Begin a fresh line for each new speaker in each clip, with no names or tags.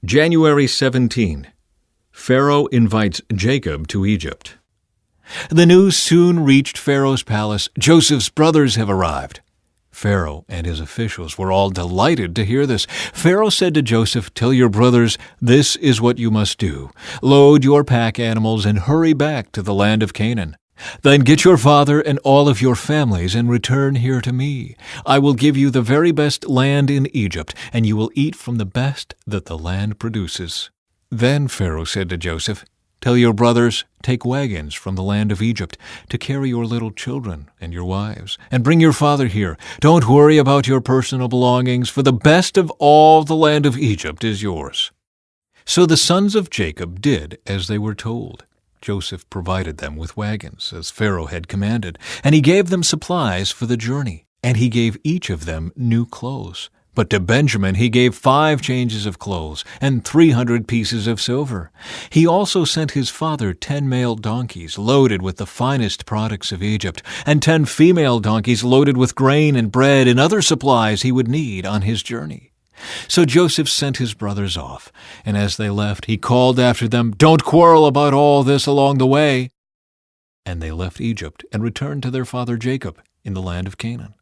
January 17. Pharaoh invites Jacob to Egypt. The news soon reached Pharaoh's palace. Joseph's brothers have arrived. Pharaoh and his officials were all delighted to hear this. Pharaoh said to Joseph, "Tell your brothers, this is what you must do. Load your pack animals and hurry back to the land of Canaan. Then get your father and all of your families and return here to me. I will give you the very best land in Egypt, and you will eat from the best that the land produces." Then Pharaoh said to Joseph, "Tell your brothers, take wagons from the land of Egypt to carry your little children and your wives, and bring your father here. Don't worry about your personal belongings, for the best of all the land of Egypt is yours." So the sons of Jacob did as they were told. Joseph provided them with wagons, as Pharaoh had commanded, and he gave them supplies for the journey, and he gave each of them new clothes. But to Benjamin he gave 5 changes of clothes and 300 pieces of silver. He also sent his father 10 male donkeys loaded with the finest products of Egypt, and 10 female donkeys loaded with grain and bread and other supplies he would need on his journey. So Joseph sent his brothers off, and as they left, he called after them, "Don't quarrel about all this along the way." And they left Egypt and returned to their father Jacob in the land of Canaan.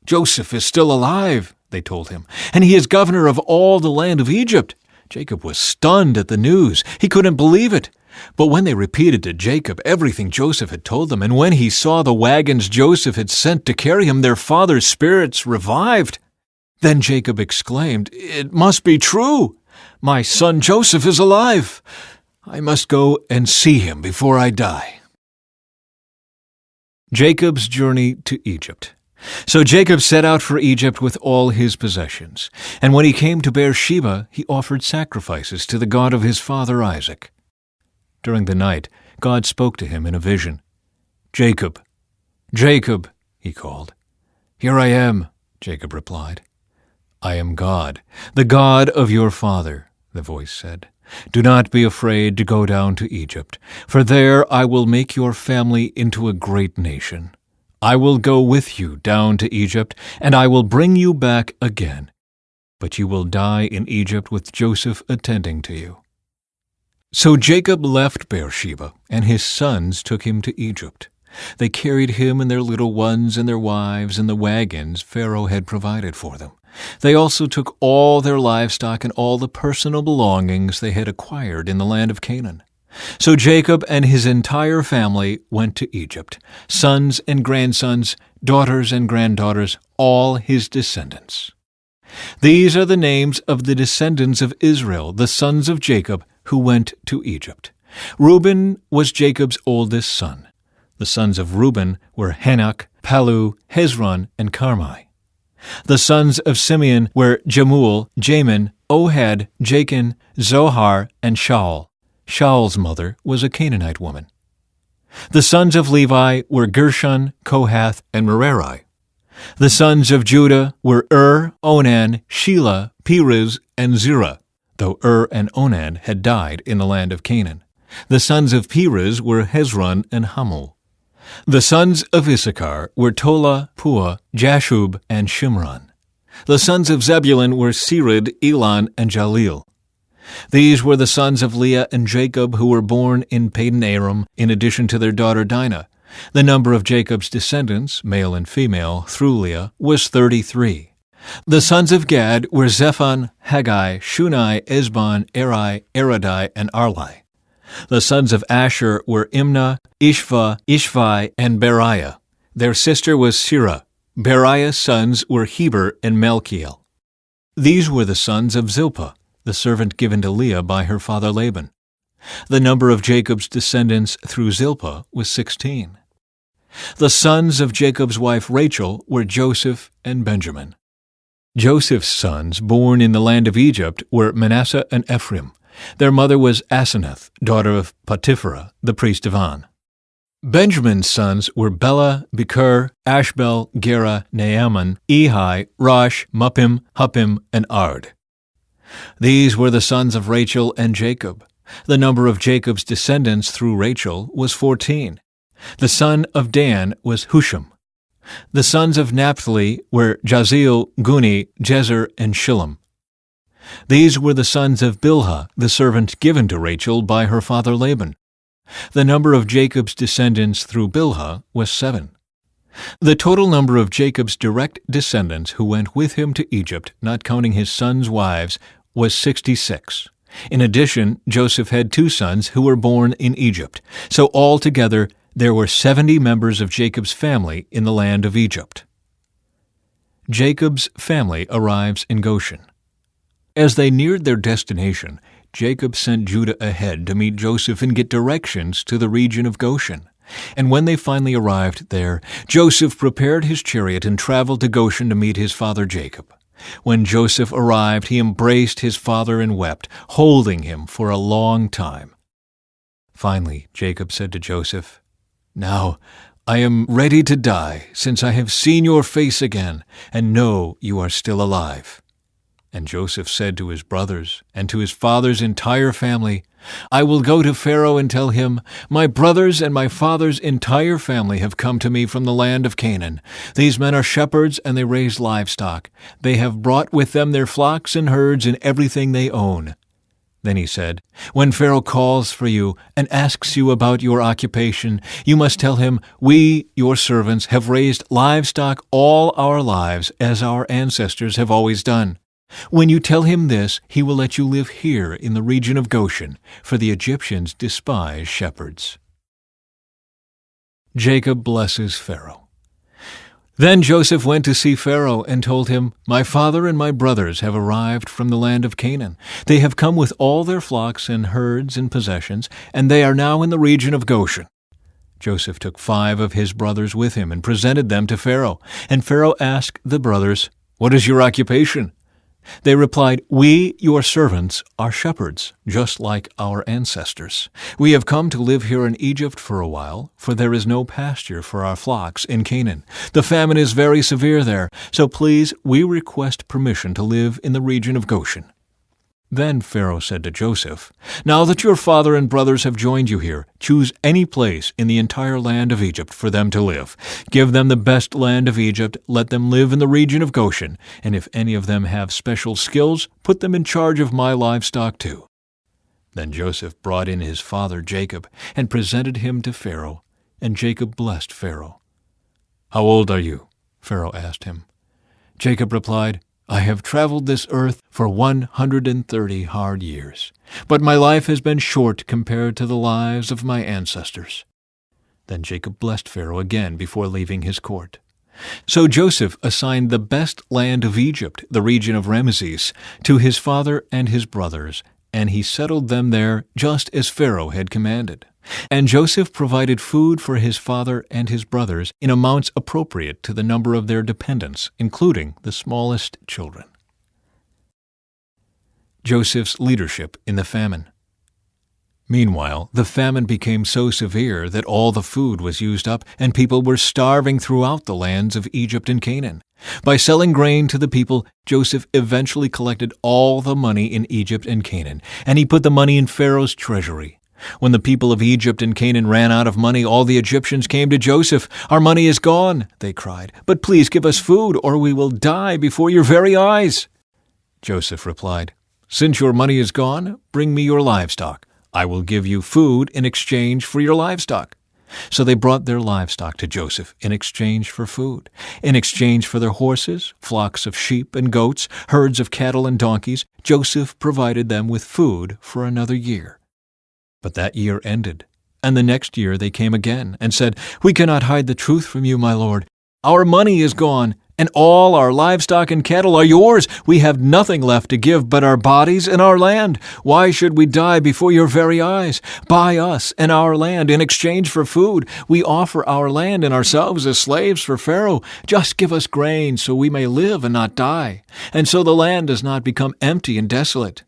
"Joseph is still alive," they told him, "and he is governor of all the land of Egypt." Jacob was stunned at the news. He couldn't believe it. But when they repeated to Jacob everything Joseph had told them, and when he saw the wagons Joseph had sent to carry him, their father's spirits revived. Then Jacob exclaimed, "It must be true! My son Joseph is alive! I must go and see him before I die." Jacob's journey to Egypt. So Jacob set out for Egypt with all his possessions. And when he came to Beersheba, he offered sacrifices to the God of his father Isaac. During the night, God spoke to him in a vision. "Jacob, Jacob," he called. "Here I am," Jacob replied. "I am God, the God of your father," the voice said. "Do not be afraid to go down to Egypt, for there I will make your family into a great nation. I will go with you down to Egypt, and I will bring you back again. But you will die in Egypt with Joseph attending to you." So Jacob left Beersheba, and his sons took him to Egypt. They carried him and their little ones and their wives in the wagons Pharaoh had provided for them. They also took all their livestock and all the personal belongings they had acquired in the land of Canaan. So Jacob and his entire family went to Egypt, sons and grandsons, daughters and granddaughters, all his descendants. These are the names of the descendants of Israel, the sons of Jacob, who went to Egypt. Reuben was Jacob's oldest son. The sons of Reuben were Hanok, Palu, Hezron, and Carmi. The sons of Simeon were Jemuel, Jamin, Ohad, Jachin, Zohar, and Shaul. Shaul's mother was a Canaanite woman. The sons of Levi were Gershon, Kohath, and Merari. The sons of Judah were Onan, Shelah, Perez, and Zerah, though and Onan had died in the land of Canaan. The sons of Perez were Hezron and Hamul. The sons of Issachar were Tola, Puah, Jashub, and Shimron. The sons of Zebulun were Sered, Elon, and Jalil. These were the sons of Leah and Jacob who were born in Padan Aram, in addition to their daughter Dinah. The number of Jacob's descendants, male and female, through Leah, was 33. The sons of Gad were Zephon, Haggai, Shunai, Esbon, Eri, Eradai, and Arli. The sons of Asher were Imnah, Ishva, Ishvi, and Beriah. Their sister was Sirah. Beriah's sons were Heber and Melchiel. These were the sons of Zilpah, the servant given to Leah by her father Laban. The number of Jacob's descendants through Zilpah was 16. The sons of Jacob's wife Rachel were Joseph and Benjamin. Joseph's sons born in the land of Egypt were Manasseh and Ephraim. Their mother was Asenath, daughter of Potipharah, the priest of On. Benjamin's sons were Bela, Becher, Ashbel, Gera, Naaman, Ehi, Rosh, Muppim, Huppim, and Ard. These were the sons of Rachel and Jacob. The number of Jacob's descendants through Rachel was 14. The son of Dan was Husham. The sons of Naphtali were Jazeel, Guni, Jezer, and Shillem. These were the sons of Bilhah, the servant given to Rachel by her father Laban. The number of Jacob's descendants through Bilhah was 7. The total number of Jacob's direct descendants who went with him to Egypt, not counting his sons' wives, was 66. In addition, Joseph had 2 sons who were born in Egypt. So altogether, there were 70 members of Jacob's family in the land of Egypt. Jacob's family arrives in Goshen. As they neared their destination, Jacob sent Judah ahead to meet Joseph and get directions to the region of Goshen. And when they finally arrived there, Joseph prepared his chariot and traveled to Goshen to meet his father Jacob. When Joseph arrived, he embraced his father and wept, holding him for a long time. Finally, Jacob said to Joseph, "Now I am ready to die, since I have seen your face again, and know you are still alive." And Joseph said to his brothers and to his father's entire family, "I will go to Pharaoh and tell him, 'My brothers and my father's entire family have come to me from the land of Canaan. These men are shepherds and they raise livestock. They have brought with them their flocks and herds and everything they own.'" Then he said, "When Pharaoh calls for you and asks you about your occupation, you must tell him, 'We, your servants, have raised livestock all our lives, as our ancestors have always done.' When you tell him this, he will let you live here in the region of Goshen, for the Egyptians despise shepherds." Jacob blesses Pharaoh. Then Joseph went to see Pharaoh and told him, "My father and my brothers have arrived from the land of Canaan. They have come with all their flocks and herds and possessions, and they are now in the region of Goshen." Joseph took 5 of his brothers with him and presented them to Pharaoh. And Pharaoh asked the brothers, "What is your occupation?" They replied, "We, your servants, are shepherds, just like our ancestors. We have come to live here in Egypt for a while, for there is no pasture for our flocks in Canaan. The famine is very severe there, so please, we request permission to live in the region of Goshen." Then Pharaoh said to Joseph, "Now that your father and brothers have joined you here, choose any place in the entire land of Egypt for them to live. Give them the best land of Egypt, let them live in the region of Goshen, and if any of them have special skills, put them in charge of my livestock too." Then Joseph brought in his father Jacob and presented him to Pharaoh, and Jacob blessed Pharaoh. "How old are you?" Pharaoh asked him. Jacob replied, "I have traveled this earth for 130 hard years, but my life has been short compared to the lives of my ancestors." Then Jacob blessed Pharaoh again before leaving his court. So Joseph assigned the best land of Egypt, the region of Ramesses, to his father and his brothers, and he settled them there just as Pharaoh had commanded. And Joseph provided food for his father and his brothers in amounts appropriate to the number of their dependents, including the smallest children. Joseph's leadership in the famine. Meanwhile, the famine became so severe that all the food was used up, and people were starving throughout the lands of Egypt and Canaan. By selling grain to the people, Joseph eventually collected all the money in Egypt and Canaan, and he put the money in Pharaoh's treasury. When the people of Egypt and Canaan ran out of money, all the Egyptians came to Joseph. "Our money is gone," they cried, "but please give us food, or we will die before your very eyes." Joseph replied, "Since your money is gone, bring me your livestock. I will give you food in exchange for your livestock." So they brought their livestock to Joseph in exchange for food. In exchange for their horses, flocks of sheep and goats, herds of cattle and donkeys, Joseph provided them with food for another year. But that year ended, and the next year they came again and said, "We cannot hide the truth from you, my lord. Our money is gone, and all our livestock and cattle are yours. We have nothing left to give but our bodies and our land. Why should we die before your very eyes? Buy us and our land in exchange for food. We offer our land and ourselves as slaves for Pharaoh. Just give us grain so we may live and not die, and so the land does not become empty and desolate."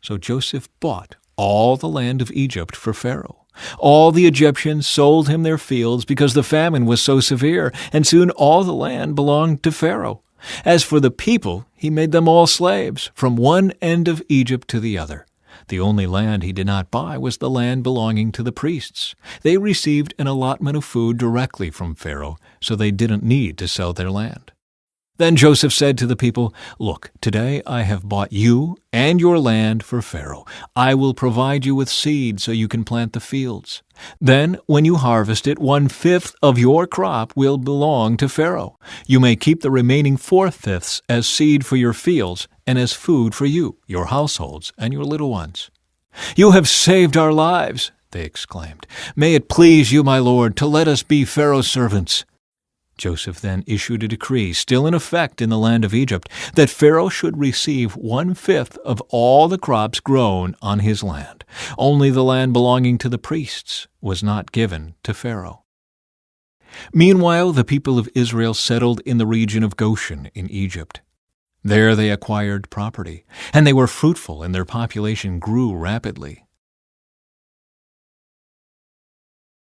So Joseph bought all the land of Egypt for Pharaoh. All the Egyptians sold him their fields because the famine was so severe, and soon all the land belonged to Pharaoh. As for the people, he made them all slaves, from one end of Egypt to the other. The only land he did not buy was the land belonging to the priests. They received an allotment of food directly from Pharaoh, so they didn't need to sell their land. Then Joseph said to the people, "Look, today I have bought you and your land for Pharaoh. I will provide you with seed so you can plant the fields. Then, when you harvest it, 1/5 of your crop will belong to Pharaoh. You may keep the remaining 4/5 as seed for your fields and as food for you, your households, and your little ones." "You have saved our lives," they exclaimed. "May it please you, my lord, to let us be Pharaoh's servants." Joseph then issued a decree, still in effect in the land of Egypt, that Pharaoh should receive 1/5 of all the crops grown on his land. Only the land belonging to the priests was not given to Pharaoh. Meanwhile, the people of Israel settled in the region of Goshen in Egypt. There they acquired property, and they were fruitful, and their population grew rapidly.